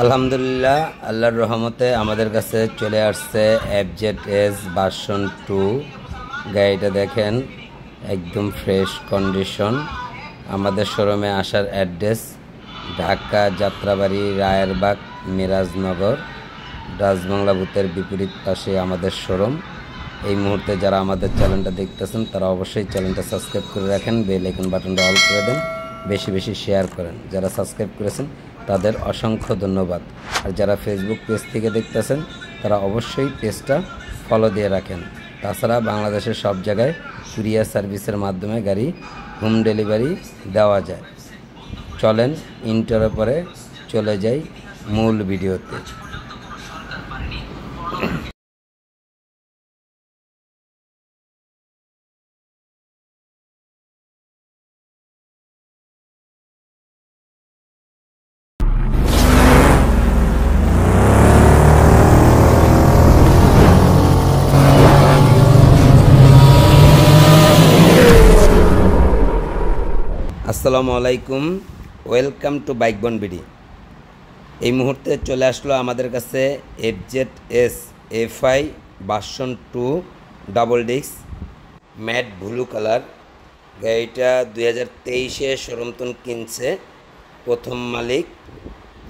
আলহামদুলিল্লাহ, আল্লাহর রহমতে আমাদের কাছে চলে আসছে FZS ভার্সন 2 গাড়িটা দেখেন, একদম ফ্রেশ কন্ডিশন। আমাদের শোরুমে আসার অ্যাড্রেস ঢাকা যাত্রাবাড়ি, রায়েরবাগ, মিরাজনগর, রাজবাংলা বুথের বিপরীত পাশে আমাদের শোরুম। এই মুহূর্তে যারা আমাদের চ্যানেলটা দেখতেছেন তারা অবশ্যই চ্যানেলটা সাবস্ক্রাইব করে রাখেন, বেল আইকন বাটনটা অল করে দেন, বেশি বেশি শেয়ার করেন। যারা সাবস্ক্রাইব করেছেন তাদের অসংখ্য ধন্যবাদ। আর যারা ফেসবুক পেজ থেকে দেখতেছেন তারা অবশ্যই পেজটা ফলো দিয়ে রাখেন। তাছাড়া বাংলাদেশের সব জায়গায় কুরিয়ার সার্ভিসের মাধ্যমে গাড়ি হোম ডেলিভারি দেওয়া যায়। চলেন ইন্টারের পরে চলে যাই মূল ভিডিওতে। আসসালামু আলাইকুম, ওয়েলকাম টু বাইকবন বিডি। এই মুহূর্তে চলে আসলো আমাদের কাছে FZS FI version 2 double disc matte blue colour. গাড়িটা 2023-এ শোরুমতন কিনছে, প্রথম মালিক,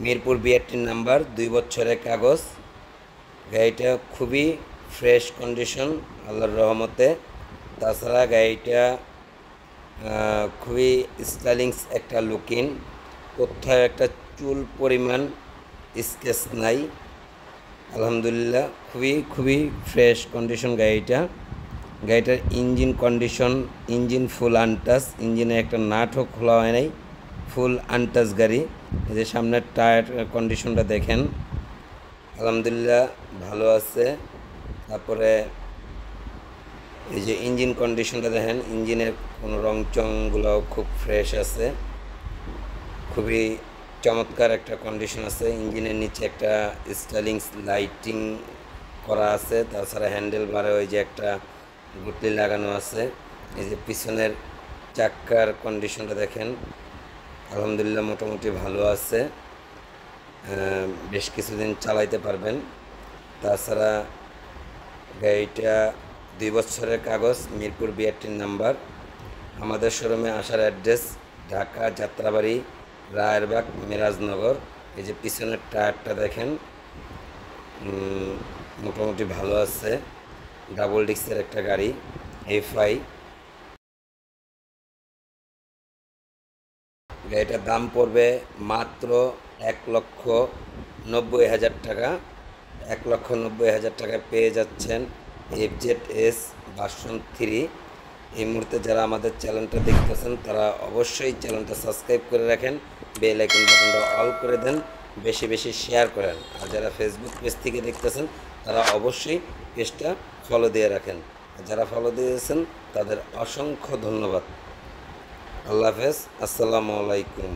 মিরপুর বিআরটির নাম্বার, 2 বছরের কাগজ। গাড়িটা খুবই ফ্রেশ কন্ডিশন আল্লাহর রহমতে। তাছাড়া গাড়িটা খুবই স্টাইলিংস একটা লুকিং, কোথাও একটা চুল পরিমাণ স্কেচ নাই। আলহামদুলিল্লাহ, খুবই ফ্রেশ কন্ডিশন গাড়িটার ইঞ্জিন কন্ডিশন, ইঞ্জিন ফুল আনটাচ, ইঞ্জিনে একটা নাটও খোলা হয় নাই, ফুল আনটাচ গাড়ি। এই যে সামনের টায়ার কন্ডিশনটা দেখেন, আলহামদুলিল্লাহ ভালো আছে। তারপরে এই যে ইঞ্জিন কন্ডিশনটা দেখেন, ইঞ্জিনের কোনো রং চংগুলোও খুব ফ্রেশ আছে, খুবই চমৎকার একটা কন্ডিশন আছে। ইঞ্জিনের নিচে একটা স্টাইলিংস লাইটিং করা আছে। তাছাড়া হ্যান্ডেল বারে ওই যে একটা গুটলি লাগানো আছে। এই যে পিছনের চাক্কার কন্ডিশনটা দেখেন, আলহামদুলিল্লাহ মোটামুটি ভালো আছে, বেশ কিছুদিন চালাইতে পারবেন। তাছাড়া গাড়িটা 2 বছরের কাগজ, মিরপুর বিআরটির নাম্বার। আমাদের শোরুমে আসার অ্যাড্রেস ঢাকা যাত্রাবাড়ি, রায়েরবাগ, মিরাজনগর। এই যে পিছনের টায়ারটা দেখেন, মোটামুটি ভালো আছে, ডাবল ডিস্কের একটা গাড়ি FI। গাড়িটার দাম পড়বে মাত্র 1,90,000 টাকা। 1,90,000 টাকায় পেয়ে যাচ্ছেন FZS ভার্সন 3। এই মুহূর্তে যারা আমাদের চ্যানেলটা দেখতেছেন তারা অবশ্যই চ্যানেলটা সাবস্ক্রাইব করে রাখেন, বেল আইকন বাটনটা অল করে দেন, বেশি বেশি শেয়ার করেন। আর যারা ফেসবুক পেজ থেকে দেখতেছেন তারা অবশ্যই পেজটা ফলো দিয়ে রাখেন। আর যারা ফলো দিয়েছেন তাদের অসংখ্য ধন্যবাদ। আল্লাহ হাফেজ, আসসালামু আলাইকুম।